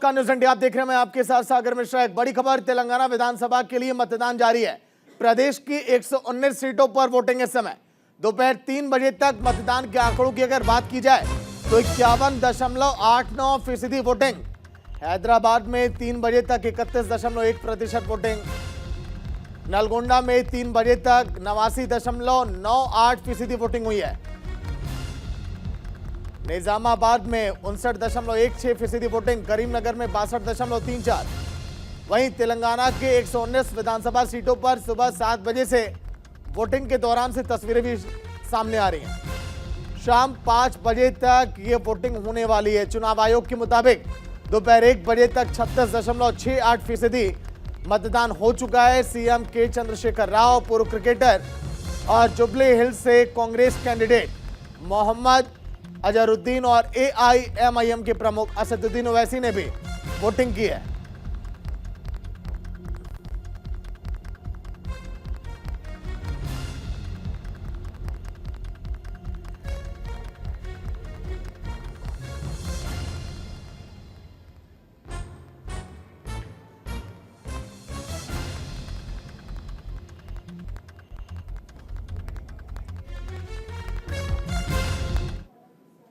नमस्कार news India आप देख रहे हैं, मैं आपके साथ सागर मिश्रा। एक बड़ी खबर, तेलंगाना विधानसभा के लिए मतदान जारी है। प्रदेश की 119 सीटों पर वोटिंग इस समय दोपहर 3 बजे तक। मतदान के आंकड़ों की अगर बात की जाए तो 51.89% वोटिंग। हैदराबाद में 3 बजे तक 31.1% वोटिंग। नलगोंडा में 3 बजे तक 89.98% वोटिंग हुई है। निजामाबाद में 59.16% वोटिंग। करीमनगर में 62.34। वहीं तेलंगाना के 119 विधानसभा सीटों पर सुबह 7 बजे से वोटिंग के दौरान से तस्वीरें भी सामने आ रही हैं। शाम 5 बजे तक ये वोटिंग होने वाली है। चुनाव आयोग के मुताबिक दोपहर 1 बजे तक 36.68% मतदान हो चुका है। सीएम के चंद्रशेखर राव, पूर्व क्रिकेटर और जुबली हिल्स से कांग्रेस कैंडिडेट मोहम्मद अजहरुद्दीन और एआईएमआईएम के प्रमुख असदुद्दीन ओवैसी ने भी वोटिंग की है।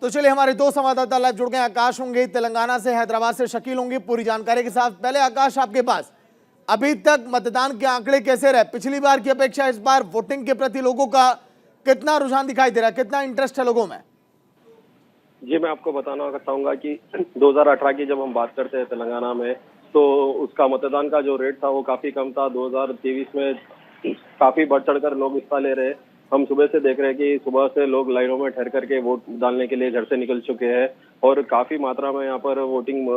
तो चलिए, हमारे दो संवाददाता लाइव जुड़ गए। आकाश होंगे तेलंगाना से, हैदराबाद से शकील होंगे पूरी जानकारी के साथ। पहले आकाश, आपके पास अभी तक मतदान के आंकड़े कैसे रहे? पिछली बार की अपेक्षा इस बार वोटिंग के प्रति लोगों का कितना रुझान दिखाई दे रहा है, कितना इंटरेस्ट है लोगों में? जी, मैं आपको बताना चाहूंगा कि 2018 की जब हम बात करते हैं तेलंगाना में, तो उसका मतदान का जो रेट था वो काफी कम था। 2023 में काफी बढ़ चढ़कर लोग हिस्सा ले रहे हैं। हम सुबह से देख रहे हैं कि सुबह से लोग लाइनों में ठहर करके वोट डालने के लिए घर से निकल चुके हैं और काफी मात्रा में यहाँ पर वोटिंग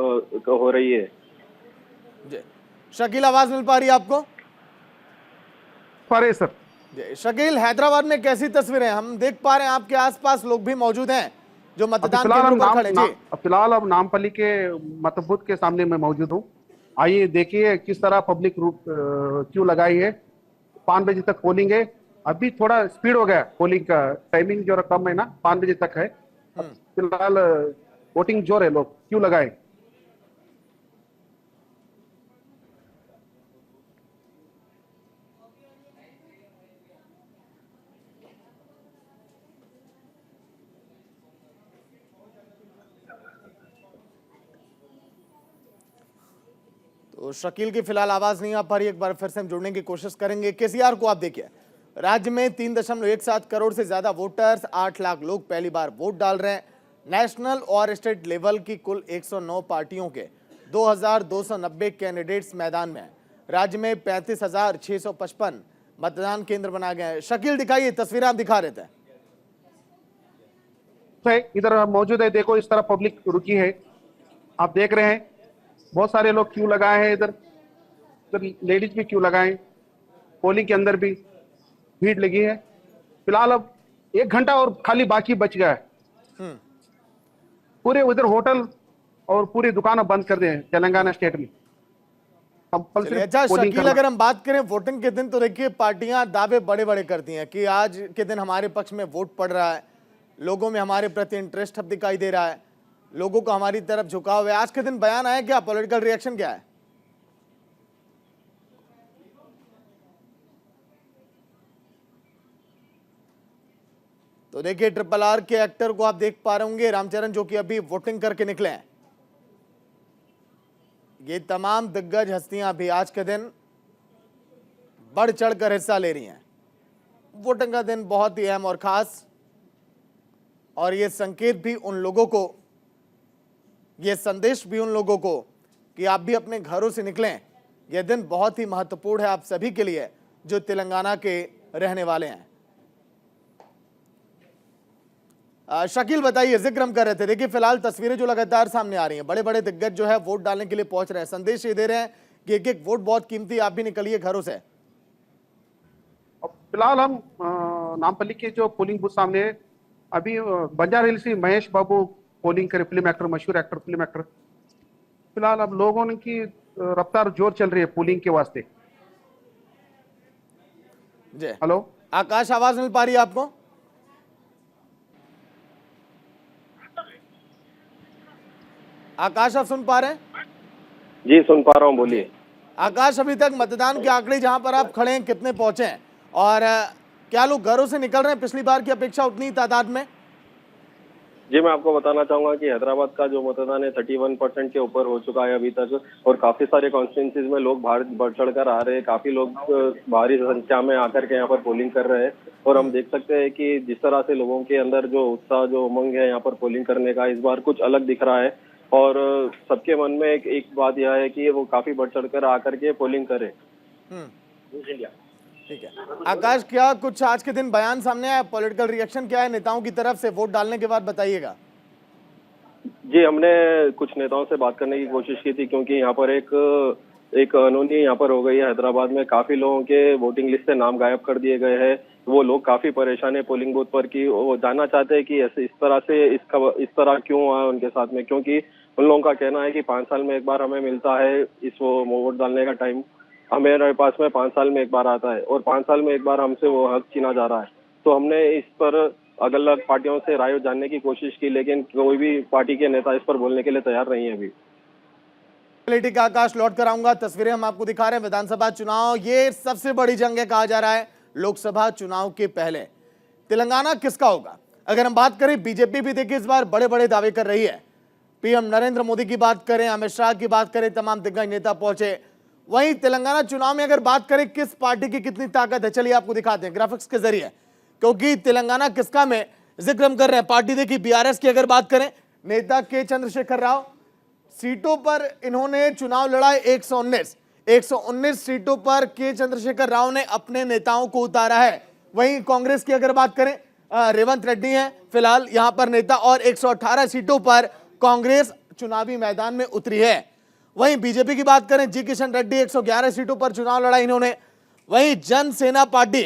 हो रही है। जी शकील, आवाज मिल पा रही है आपको? सर जी शकील, हैदराबाद में कैसी तस्वीरें हम देख पा रहे हैं? आपके आसपास लोग भी मौजूद हैं जो मतदान केंद्रों पर खड़े? जी फिलहाल अब नामपल्ली के मतबूथ के सामने मैं मौजूद हूँ। आइए देखिए किस तरह पब्लिक क्यू लगाई है। 5 बजे तक पोलिंग है। अभी थोड़ा स्पीड हो गया पोलिंग का, टाइमिंग जो कम है ना, 5 बजे तक है। फिलहाल वोटिंग जोर है, लोग क्यू लगाए। तो शकील की फिलहाल आवाज नहीं आ पा रही, एक बार फिर से हम जुड़ने की कोशिश करेंगे। केसीआर को आप देखिए, राज्य में 3.17 करोड़ से ज्यादा वोटर्स, 8 लाख लोग पहली बार वोट डाल रहे हैं। नेशनल और स्टेट लेवल की कुल 109 पार्टियों के 2290 कैंडिडेट्स मैदान में हैं। राज्य में 35,655 मतदान केंद्र बनाए गए हैं। शकील, दिखाइए तस्वीरें, आप दिखा रहे थे। इधर मौजूद है, देखो इस तरह पब्लिक रुकी है, आप देख रहे हैं। बहुत सारे लोग क्यू लगाए हैं। इधर लेडीज भी क्यू लगाए। पोलिंग के अंदर भी भीड़ लगी है। फिलहाल अब 1 घंटा और खाली बाकी बच गया है। पूरे उधर होटल और पूरी दुकानें बंद कर दिए हैं तेलंगाना स्टेट में। अच्छा शकील, अगर हम बात करें वोटिंग के दिन, तो देखिए पार्टियां दावे बड़े बड़े करती हैं कि आज के दिन हमारे पक्ष में वोट पड़ रहा है, लोगों में हमारे प्रति इंटरेस्ट अब दिखाई दे रहा है, लोगों को हमारी तरफ झुकाव है। आज के दिन बयान आया क्या? पॉलिटिकल रिएक्शन क्या है? तो देखिए RRR के एक्टर को आप देख पा रहे होंगे, रामचरण, जो कि अभी वोटिंग करके निकले हैं। ये तमाम दिग्गज हस्तियां भी आज के दिन बढ़ चढ़कर हिस्सा ले रही हैं। वोटिंग का दिन बहुत ही अहम और खास, और ये संकेत भी उन लोगों को, ये संदेश भी उन लोगों को कि आप भी अपने घरों से निकलें। यह दिन बहुत ही महत्वपूर्ण है आप सभी के लिए जो तेलंगाना के रहने वाले हैं। शकील, बताइए, जिक्र हम कर रहे थे, देखिए फिलहाल तस्वीरें जो लगातार सामने आ रही हैं, बड़े बड़े दिग्गज जो है वोट डालने के लिए पहुंच रहे हैं। संदेश ये दे रहे हैं कि एक एक वोट बहुत कीमती, आप भी निकलिए घरों से। फिलहाल हम नामपल्ली के जो पोलिंग बूथ सामने है, अभी बंजारा हिल्स से महेश बाबू पोलिंग करे, फिल्म एक्टर, मशहूर एक्टर, फिल्म एक्टर। फिलहाल अब लोगों की रफ्तार जोर चल रही है पोलिंग के वास्ते। जी हेलो आकाश, आवाज मिल पा रही है आपको? आकाश, आप सुन पा रहे हैं? जी सुन पा रहा हूँ, बोलिए। आकाश, अभी तक मतदान के आंकड़े जहां पर आप खड़े हैं कितने पहुंचे हैं, और क्या लोग घरों से निकल रहे हैं पिछली बार की अपेक्षा उतनी तादाद में? जी मैं आपको बताना चाहूंगा कि हैदराबाद का जो मतदान है 31% के ऊपर हो चुका है अभी तक, और काफी सारे कॉन्स्टिट्यूंसीज में लोग बाहर बढ़ चढ़ कर आ रहे हैं। काफी लोग भारी संख्या में आकर के यहाँ पर पोलिंग कर रहे हैं, और हम देख सकते हैं कि जिस तरह से लोगों के अंदर जो उत्साह, जो उमंग है यहाँ पर पोलिंग करने का, इस बार कुछ अलग दिख रहा है। और सबके मन में एक बात यह है कि वो काफी बढ़ चढ़ कर आकर के पोलिंग करे। ठीक है आकाश, क्या कुछ आज के दिन बयान सामने आया, पॉलिटिकल रिएक्शन क्या है नेताओं की तरफ से वोट डालने के बाद, बताइएगा। जी हमने कुछ नेताओं से बात करने की कोशिश की थी, क्योंकि यहाँ पर एक अनहोनी यहाँ पर हो गई है हैदराबाद में। काफी लोगों के वोटिंग लिस्ट से नाम गायब कर दिए गए हैं। वो लोग काफी परेशान है पोलिंग बूथ पर, कि वो जानना चाहते हैं कि ऐसे इस तरह क्यों हुआ है उनके साथ में, क्योंकि उन लोगों का कहना है कि 5 साल में एक बार हमें मिलता है वो वोट डालने का टाइम। हमारे पास में 5 साल में एक बार आता है, और 5 साल में एक बार हमसे वो हक छीना जा रहा है। तो हमने इस पर अलग अलग पार्टियों से राय जानने की कोशिश की, लेकिन कोई भी पार्टी के नेता इस पर बोलने के लिए तैयार नहीं है अभी। पॉलिटिक आकाश, लौट कर आऊंगा। तस्वीरें हम आपको दिखा रहे हैं विधानसभा चुनाव, ये सबसे बड़ी जंग है कहा जा रहा है लोकसभा चुनाव के पहले। तेलंगाना किसका होगा? अगर हम बात करें, बीजेपी भी देखिए इस बार बड़े बड़े दावे कर रही है। पीएम नरेंद्र मोदी की बात करें, अमित शाह की बात करें, तमाम दिग्गज नेता पहुंचे। वहीं तेलंगाना चुनाव में अगर बात करें किस पार्टी की कितनी ताकत है, चलिए आपको दिखाते हैं ग्राफिक्स के जरिए, क्योंकि तेलंगाना किसका में जिक्र हम कर रहे हैं। पार्टी देखिए बीआरएस की अगर बात करें, नेता के चंद्रशेखर राव, सीटों पर इन्होंने चुनाव लड़ा 119 सीटों पर के चंद्रशेखर राव ने अपने नेताओं को उतारा है। वहीं कांग्रेस की अगर बात करें, रेवंत रेड्डी हैं फिलहाल यहां पर नेता, और 118 सीटों पर कांग्रेस चुनावी मैदान में उतरी है। वहीं बीजेपी की बात करें, जी किशन रेड्डी 111 सीटों पर चुनाव लड़ा इन्होंने। वहीं जन सेना पार्टी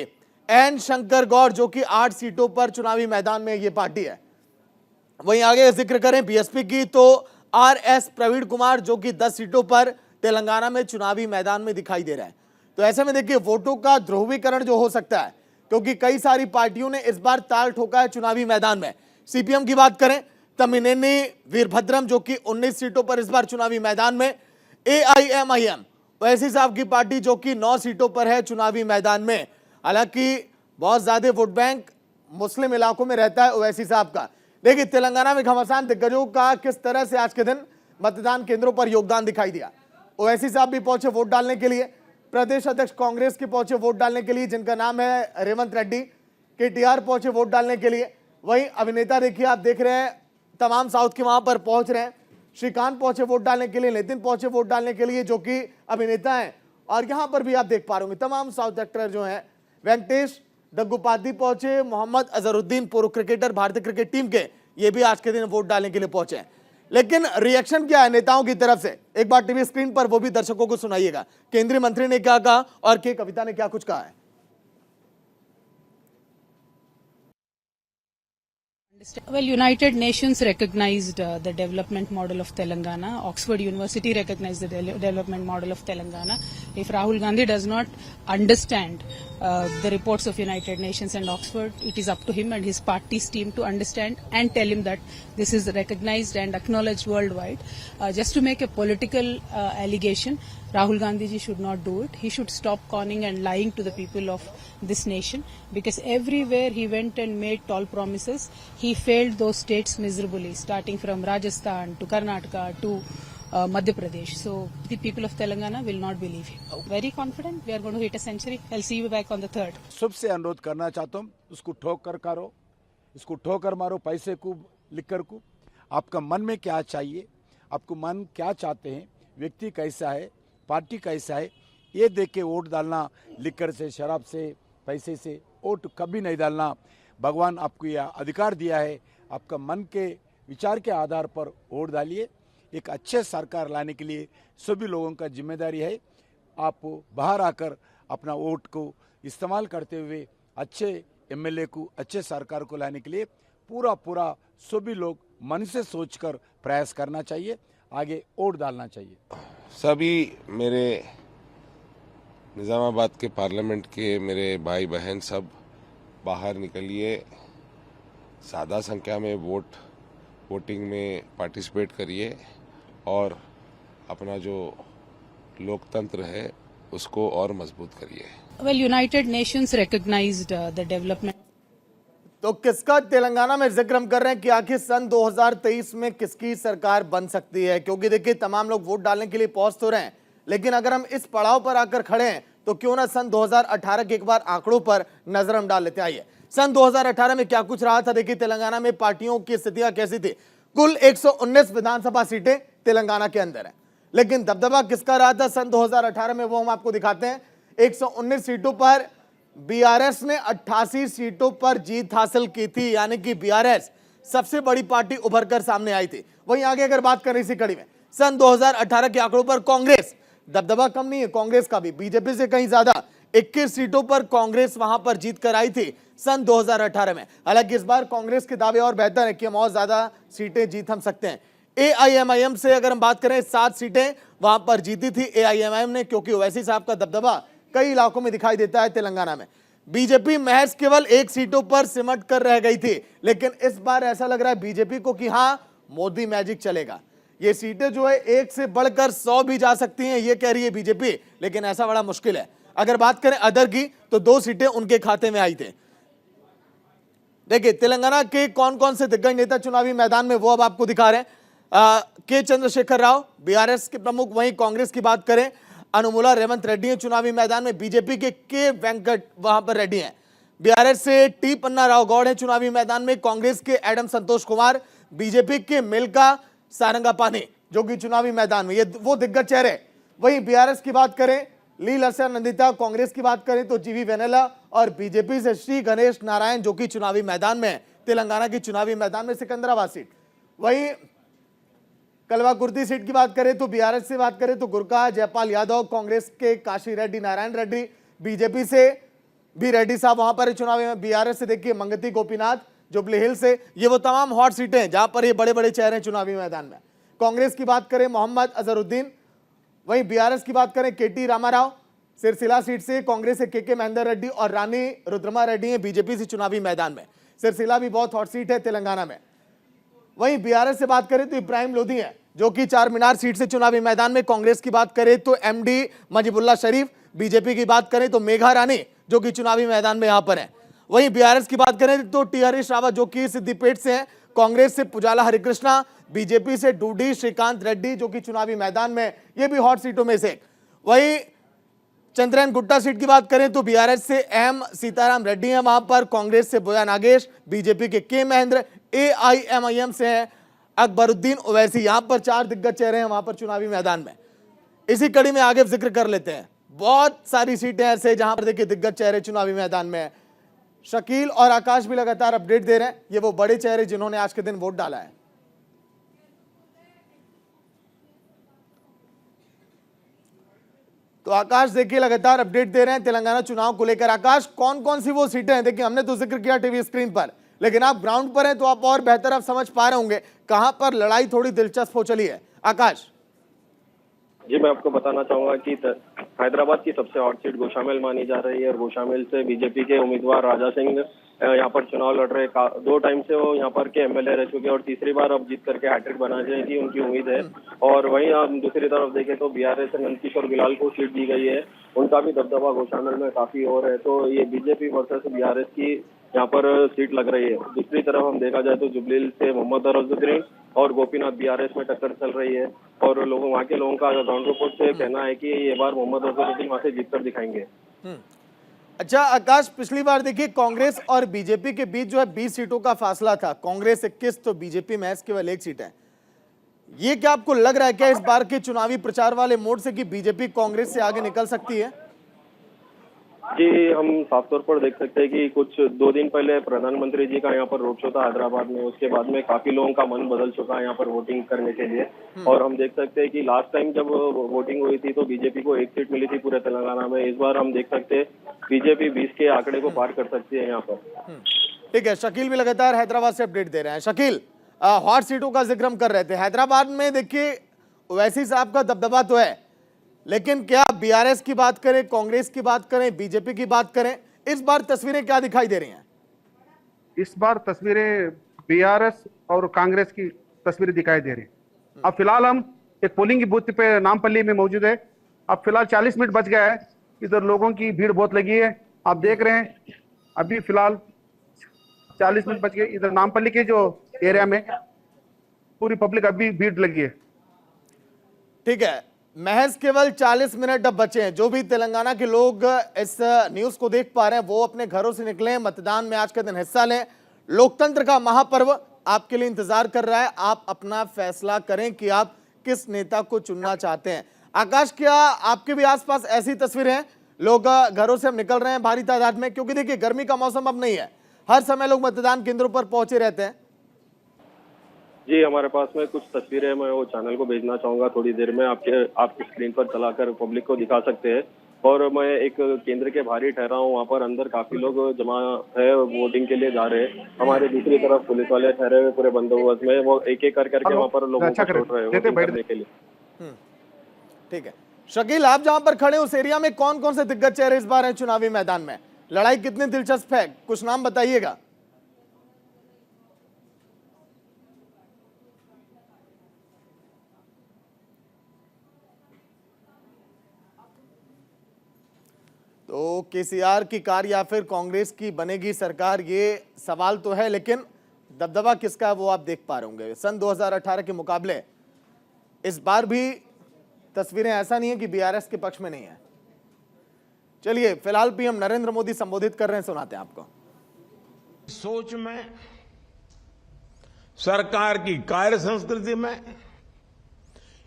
एन शंकर गौड़ जो कि 8 सीटों पर चुनावी मैदान में ये पार्टी है। वहीं आगे जिक्र करें बीएसपी की, तो आरएस प्रवीण कुमार जो कि 10 सीटों पर तेलंगाना में चुनावी मैदान में दिखाई दे रहा है। तो ऐसे में देखिए वोटों का ध्रुवीकरण जो हो सकता है, क्योंकि कई सारी पार्टियों ने इस बार ताल ठोका है चुनावी मैदान में। सीपीएम की बात करें, तमिनेनी वीरभद्रम जो कि 19 सीटों पर इस बार चुनावी मैदान में। एआईएमआईएम वैसी साहब की पार्टी जो कि 9 सीटों पर है चुनावी मैदान में। हालांकि बहुत ज्यादा वोट बैंक मुस्लिम इलाकों में रहता है ओवैसी साहब का। देखिए तेलंगाना में घमासान दिग्गजों का किस तरह से आज के दिन मतदान केंद्रों पर योगदान दिखाई दिया। ओवैसी साहब भी पहुंचे वोट डालने के लिए, प्रदेश अध्यक्ष कांग्रेस के पहुंचे वोट डालने के लिए जिनका नाम है रेवंत रेड्डी, केटीआर पहुंचे वोट डालने के लिए। वहीं अभिनेता देखिए आप देख रहे हैं तमाम साउथ के वहां पर पहुंच रहे हैं। श्रीकांत पहुंचे वोट डालने के लिए, नितिन पहुंचे वोट डालने के लिए जो कि अभिनेता हैं, और यहां पर भी आप देख पा रहे होंगे तमाम साउथ एक्टर जो हैं। वेंकटेश दग्गुपाध्याय पहुंचे, मोहम्मद अजहरुद्दीन पूर्व क्रिकेटर भारतीय क्रिकेट टीम के, ये भी आज के दिन वोट डालने के लिए पहुंचे हैं। लेकिन रिएक्शन क्या है नेताओं की तरफ से, एक बार टीवी स्क्रीन पर वो भी दर्शकों को सुनाइएगा। केंद्रीय मंत्री ने क्या कहा और के कविता ने क्या कुछ कहा है। Well, United Nations recognized the development model of Telangana. Oxford University recognized the development model of Telangana. If Rahul Gandhi does not understand the reports of United Nations and Oxford, it is up to him and his party's team to understand and tell him that this is recognized and acknowledged worldwide. Just to make a political allegation, Rahul Gandhi ji should not do it. He should stop conning and lying to the people of this nation, because everywhere he went and made tall promises, he failed those states miserably, starting from Rajasthan to Karnataka to Madhya Pradesh. So the people of Telangana will not believe him. Very confident we are going to hit a century. I'll see you back on the 3rd. सबसे अनुरोध करना चाहता हूँ, उसको ठोक कर करो, इसको ठोकर मारो, पैसे को लिकर को। आपका मन में क्या चाहिए, आपको मन क्या चाहते हैं, व्यक्ति कैसा है, पार्टी कैसा है, ये देख के वोट डालना। लिकर से, शराब से, पैसे से वोट कभी नहीं डालना। भगवान आपको यह अधिकार दिया है, आपका मन के विचार के आधार पर वोट डालिए। एक अच्छे सरकार लाने के लिए सभी लोगों का जिम्मेदारी है। आप बाहर आकर अपना वोट को इस्तेमाल करते हुए अच्छे एमएलए को, अच्छे सरकार को लाने के लिए पूरा सभी लोग मन से सोचकर प्रयास करना चाहिए, आगे वोट डालना चाहिए। सभी मेरे निज़ामाबाद के पार्लियामेंट के मेरे भाई बहन सब बाहर निकलिए, ज़्यादा संख्या में वोटिंग में पार्टिसिपेट करिए और अपना जो लोकतंत्र है उसको और मजबूत करिए। Well, United Nations recognized the development. तो किसका तेलंगाना में जिक्र हम कर रहे हैं कि आखिर सन 2023 में किसकी सरकार बन सकती है, क्योंकि देखिए तमाम लोग वोट डालने के लिए पहुंच तो रहे हैं, लेकिन अगर हम इस पड़ाव पर आकर खड़े हैं तो क्यों ना सन 2018 के एक बार आंकड़ों पर नजर हम डाल लेते हैं। आइए सन 2018 में क्या कुछ रहा था। देखिए तेलंगाना में पार्टियों की स्थितियां कैसी थी। कुल 119 विधानसभा सीटें तेलंगाना के अंदर है, लेकिन दबदबा किसका रहा था सन 2018 में वो हम आपको दिखाते हैं। 119 सीटों पर बीआरएस ने 88 सीटों पर जीत हासिल की थी, यानी कि बीआरएस सबसे बड़ी पार्टी उभर कर सामने आई थी। वहीं आगे अगर बात करें इसी कड़ी में सन 2018 के आंकड़ों पर कांग्रेस, दबदबा कम नहीं है कांग्रेस का भी, बीजेपी से कहीं ज्यादा 21 सीटों पर कांग्रेस वहां पर जीत कर आई थी सन 2018 में। हालांकि इस बार कांग्रेस के दावे और बेहतर है कि हम और ज्यादा सीटें जीत हम सकते हैं। एआईएमआईएम से अगर हम बात करें 7 सीटें वहां पर जीती थी एआईएमआईएम ने, क्योंकि ओवैसी साहब का दबदबा कई इलाकों में दिखाई देता है तेलंगाना में। बीजेपी महज केवल 1 सीटों पर सिमट कर रह गई थी, लेकिन इस बार ऐसा लग रहा है बीजेपी को कि हां मोदी मैजिक चलेगा। ये सीटें जो है 1 से बढ़कर 100 भी जा सकती हैं, ये कह रही है बीजेपी, लेकिन ऐसा बड़ा मुश्किल है। अगर बात करें अदर की तो 2 सीटें उनके खाते में आई थी। देखिए तेलंगाना के कौन कौन से दिग्गज नेता चुनावी मैदान में वो अब आपको दिखा रहे हैं। के चंद्रशेखर राव बीआरएस के प्रमुख, वहीं कांग्रेस की बात करें अनुमुला रेवंत रेड्डी है चुनावी मैदान में, बीजेपी के वेंकट वहां पर रेड्डी हैं, बीआरएस से टी पन्ना राव गौड़ है चुनावी मैदान में, कांग्रेस के एडम संतोष कुमार, बीजेपी के मिल्का सारंगापानी जो कि चुनावी मैदान में, ये वो दिग्गज चेहरे। वहीं बीआरएस की बात करें लील हसन नंदिता, कांग्रेस की बात करें तो जीवी वेनेला, और बीजेपी से श्री गणेश नारायण जो कि चुनावी मैदान में, तेलंगाना की चुनावी मैदान में सिकंदराबाद सीट। वहीं कलवाकुर्ती सीट की बात करें तो बीआरएस से बात करें तो गुरका जयपाल यादव, कांग्रेस के काशी रेड्डी नारायण रेड्डी, बीजेपी से भी रेड्डी साहब वहां पर चुनावी में, बीआरएस से देखिए मंगती गोपीनाथ जुबली हिल से, ये वो तमाम हॉट सीटें हैं जहां पर ये बड़े बड़े चेहरे हैं चुनावी मैदान में। कांग्रेस की बात करें मोहम्मद अजहरुद्दीन, वहीं बीआरएस की बात करें केटी रामाराव, सिरसिला सीट से कांग्रेस से के महेंदर रेड्डी और रानी रुद्रमा रेड्डी हैं बीजेपी से चुनावी मैदान में। सिरसिला भी बहुत हॉट सीट है तेलंगाना में। वहीं बीआरएस से बात करें तो इब्राहिम लोधी है जो कि चार मीनार सीट से चुनावी मैदान में, कांग्रेस की बात करें तो एमडी मजीबुल्ला शरीफ, बीजेपी की बात करें तो मेघा रानी जो कि चुनावी मैदान में यहां पर है। वहीं बीआरएस की बात करें तो टी हरीश रावत जो कि सिद्दीपेट से हैं, कांग्रेस से पुजाला हरिकृष्णा, बीजेपी से डूडी श्रीकांत रेड्डी जो कि चुनावी मैदान में, ये भी हॉट सीटों में से। वहीं चंद्रन गुट्टा सीट की बात करें तो बीआरएस से एम सीताराम रेड्डी हैं वहां पर, कांग्रेस से बोया नागेश, बीजेपी के महेंद्र, एआईएमआईएम से हैं अकबरुद्दीन ओवैसी। यहां पर 4 दिग्गज चेहरे हैं वहां पर चुनावी मैदान में। इसी कड़ी में आगे जिक्र कर लेते हैं, बहुत सारी सीटें ऐसे जहां पर देखिए दिग्गज चेहरे चुनावी मैदान में। शकील और आकाश भी लगातार अपडेट दे रहे हैं, ये वो बड़े चेहरे जिन्होंने आज के दिन वोट डाला है। तो आकाश देखिए लगातार अपडेट दे रहे हैं तेलंगाना चुनाव को लेकर। आकाश कौन कौन सी वो सीटें हैं, देखिए हमने तो जिक्र किया टीवी स्क्रीन पर, लेकिन आप ग्राउंड पर हैं तो आप और बेहतर आप समझ पा रहे होंगे कहां पर लड़ाई थोड़ी दिलचस्प हो चली है। आकाश जी मैं आपको बताना चाहूंगा कि हैदराबाद की सबसे हॉट सीट गोशामिल मानी जा रही है, और गोशामिल से बीजेपी के उम्मीदवार राजा सिंह यहाँ पर चुनाव लड़ रहे। 2 टाइम से वो यहाँ पर के एमएलए रह चुके और तीसरी बार अब जीत करके हैट्रिक बना जाएगी उनकी उम्मीद है। और वहीं हम दूसरी तरफ देखें तो बीआरएस से नंदकिशोर बिलाल को सीट दी गई है, उनका भी दबदबा गोशामिल में काफी और है। तो ये बीजेपी वर्सेस बीआरएस की यहाँ पर सीट लग रही है। दूसरी तरफ हम देखा जाए तो जुबलील से मोहम्मद अजहरुद्दीन और गोपीनाथ बीआरएस में टक्कर चल रही है, और वहाँ के लोगों का ग्राउंड रिपोर्ट से कहना है कि ये बार मोहम्मद अजहरुद्दीन वहाँ से जीतकर दिखाएंगे। अच्छा आकाश, पिछली बार देखिए कांग्रेस और बीजेपी के बीच जो है 20 सीटों का फासला था, कांग्रेस 21 तो बीजेपी महज केवल 1 सीट है। ये क्या आपको लग रहा है क्या इस बार के चुनावी प्रचार वाले मोड से कि बीजेपी कांग्रेस से आगे निकल सकती है? जी हम साफ तौर पर देख सकते हैं कि कुछ 2 दिन पहले प्रधानमंत्री जी का यहाँ पर रोड शो था हैदराबाद में, उसके बाद में काफी लोगों का मन बदल चुका है यहाँ पर वोटिंग करने के लिए। और हम देख सकते हैं कि लास्ट टाइम जब वोटिंग हुई थी तो बीजेपी को 1 सीट मिली थी पूरे तेलंगाना में। इस बार हम देख सकते हैं बीजेपी 20 के आंकड़े को पार कर सकती है यहाँ पर। ठीक है, शकील भी लगातार हैदराबाद से अपडेट दे रहे हैं। शकील, हॉट सीटों का जिक्र हम कर रहे थे, हैदराबाद में देखिए ओवैसी साहब का दबदबा तो है, लेकिन क्या बीआरएस की बात करें, कांग्रेस की बात करें, बीजेपी की बात करें, इस बार तस्वीरें क्या दिखाई दे रही हैं? इस बार तस्वीरें बीआरएस और कांग्रेस की तस्वीरें दिखाई दे रही हैं। अब फिलहाल हम एक पोलिंग बूथ पे नामपल्ली में मौजूद है। अब फिलहाल 40 मिनट बच गया है, इधर लोगों की भीड़ बहुत लगी है, आप देख रहे हैं। अभी फिलहाल 40 मिनट बच गए, इधर नामपल्ली के जो एरिया में पूरी पब्लिक अभी भीड़ लगी है। ठीक है, महज केवल 40 मिनट अब बचे हैं। जो भी तेलंगाना के लोग इस न्यूज को देख पा रहे हैं वो अपने घरों से निकले, मतदान में आज के दिन हिस्सा लें। लोकतंत्र का महापर्व आपके लिए इंतजार कर रहा है। आप अपना फैसला करें कि आप किस नेता को चुनना चाहते हैं। आकाश, क्या आपके भी आसपास ऐसी तस्वीरें हैं? लोग घरों से अब निकल रहे हैं भारी तादाद में, क्योंकि देखिए गर्मी का मौसम अब नहीं है, हर समय लोग मतदान केंद्रों पर पहुंचे रहते हैं। जी, हमारे पास में कुछ तस्वीरें मैं वो चैनल को भेजना चाहूंगा थोड़ी देर में, आपकी स्क्रीन पर चलाकर पब्लिक को दिखा सकते हैं। और मैं एक केंद्र के बाहर ही ठहरा हूँ, वहाँ पर अंदर काफी लोग जमा है, वोटिंग के लिए जा रहे हैं। हमारे दूसरी तरफ पुलिस वाले ठहरे हुए पूरे बंदोबस्त में, वो एक एक करके वहाँ पर लोगों को छोड़ रहे हैं वोटिंग करने के लिए। ठीक है शकील, आप जहां पर खड़े उस एरिया में कौन कौन से दिग्गज चेहरे इस बार हैं चुनावी मैदान में? लड़ाई कितनी दिलचस्प है, कुछ नाम बताइएगा। तो केसीआर की कार या फिर कांग्रेस की बनेगी सरकार, ये सवाल तो है, लेकिन दबदबा किसका है वो आप देख पा रहे होंगे। सन 2018 के मुकाबले इस बार भी तस्वीरें ऐसा नहीं है कि बीआरएस के पक्ष में नहीं है। चलिए फिलहाल पीएम नरेंद्र मोदी संबोधित कर रहे हैं, सुनाते हैं आपको। सोच में, सरकार की कार्य संस्कृति में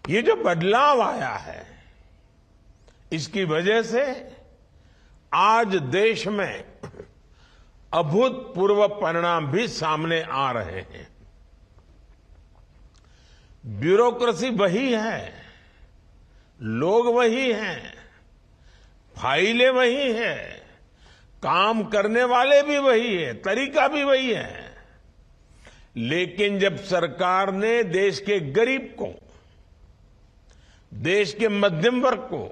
ये जो बदलाव आया है, इसकी वजह से आज देश में अभूतपूर्व परिणाम भी सामने आ रहे हैं। ब्यूरोक्रेसी वही है, लोग वही हैं, फाइलें वही हैं, काम करने वाले भी वही है, तरीका भी वही है। लेकिन जब सरकार ने देश के गरीब को, देश के मध्यम वर्ग को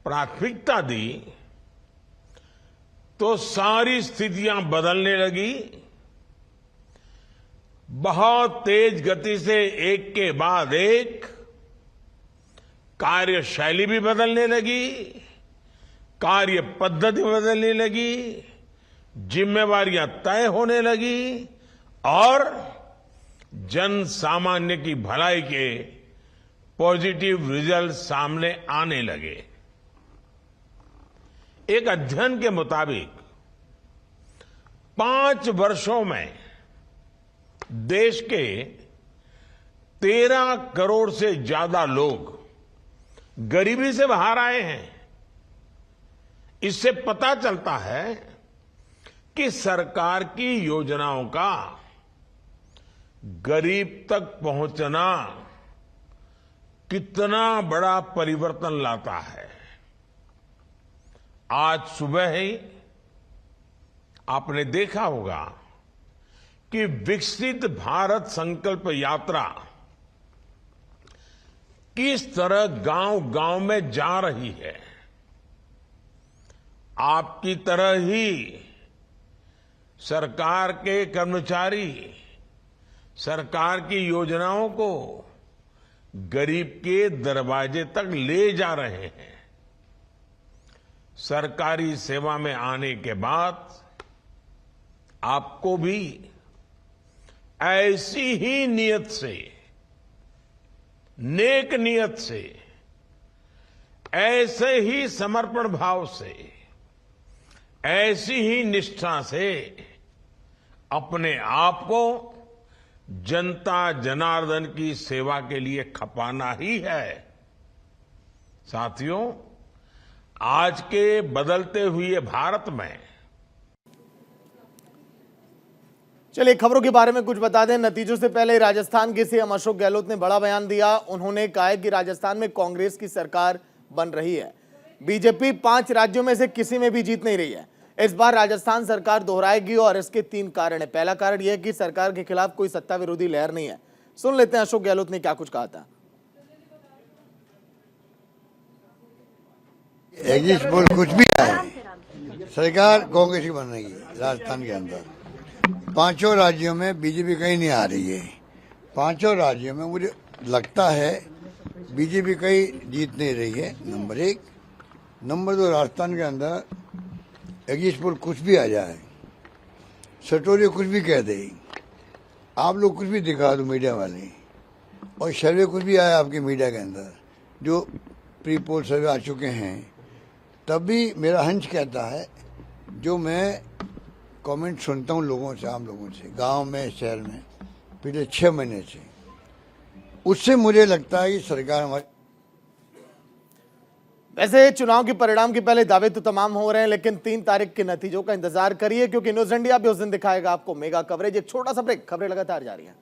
प्राथमिकता दी, तो सारी स्थितियां बदलने लगी। बहुत तेज गति से एक के बाद एक कार्यशैली भी बदलने लगी, कार्य पद्धति बदलने लगी, जिम्मेवारियां तय होने लगी और जन सामान्य की भलाई के पॉजिटिव रिजल्ट सामने आने लगे। एक अध्ययन के मुताबिक 5 वर्षों में देश के 13 करोड़ से ज्यादा लोग गरीबी से बाहर आए हैं। इससे पता चलता है कि सरकार की योजनाओं का गरीब तक पहुंचना कितना बड़ा परिवर्तन लाता है। आज सुबह ही आपने देखा होगा कि विकसित भारत संकल्प यात्रा किस तरह गांव-गांव में जा रही है। आपकी तरह ही सरकार के कर्मचारी सरकार की योजनाओं को गरीब के दरवाजे तक ले जा रहे हैं। सरकारी सेवा में आने के बाद आपको भी ऐसी ही नियत से, नेक नियत से, ऐसे ही समर्पण भाव से, ऐसी ही निष्ठा से अपने आप को जनता जनार्दन की सेवा के लिए खपाना ही है। साथियों, आज के बदलते हुए भारत में, चलिए खबरों के बारे में कुछ बता दें। नतीजों से पहले राजस्थान के सीएम अशोक गहलोत ने बड़ा बयान दिया। उन्होंने कहा कि राजस्थान में कांग्रेस की सरकार बन रही है। बीजेपी 5 राज्यों में से किसी में भी जीत नहीं रही है। इस बार राजस्थान सरकार दोहराएगी और इसके 3 कारण है। पहला कारण यह है कि सरकार के खिलाफ कोई सत्ता विरोधी लहर नहीं है। सुन लेते हैं अशोक गहलोत ने क्या कुछ कहा था। एग्जिट पोल कुछ भी आए, सरकार कांग्रेस की बन रही है। राजस्थान के अंदर 5 राज्यों में बीजेपी कहीं नहीं आ रही है। 5 राज्यों में मुझे लगता है बीजेपी कहीं जीत नहीं रही है, नंबर 1। नंबर 2, राजस्थान के अंदर एग्जिट पोल कुछ भी आ जाए, सटोरी कुछ भी कह दे, आप लोग कुछ भी दिखा दो मीडिया वाले, और सर्वे कुछ भी आया आपके मीडिया के अंदर, जो प्री पोल सर्वे आ चुके हैं, तब भी मेरा हंच कहता है, जो मैं कमेंट सुनता हूँ लोगों से, आम लोगों से, गांव में, शहर में, पिछले 6 महीने से, उससे मुझे लगता है कि सरकार हमारी। वैसे चुनाव के परिणाम के पहले दावे तो तमाम हो रहे हैं, लेकिन 3 तारीख के नतीजों का इंतजार करिए, क्योंकि न्यूज इंडिया भी उस दिन दिखाएगा आपको मेगा कवरेज। एक छोटा सा ब्रेक, खबरें लगातार जारी हैं।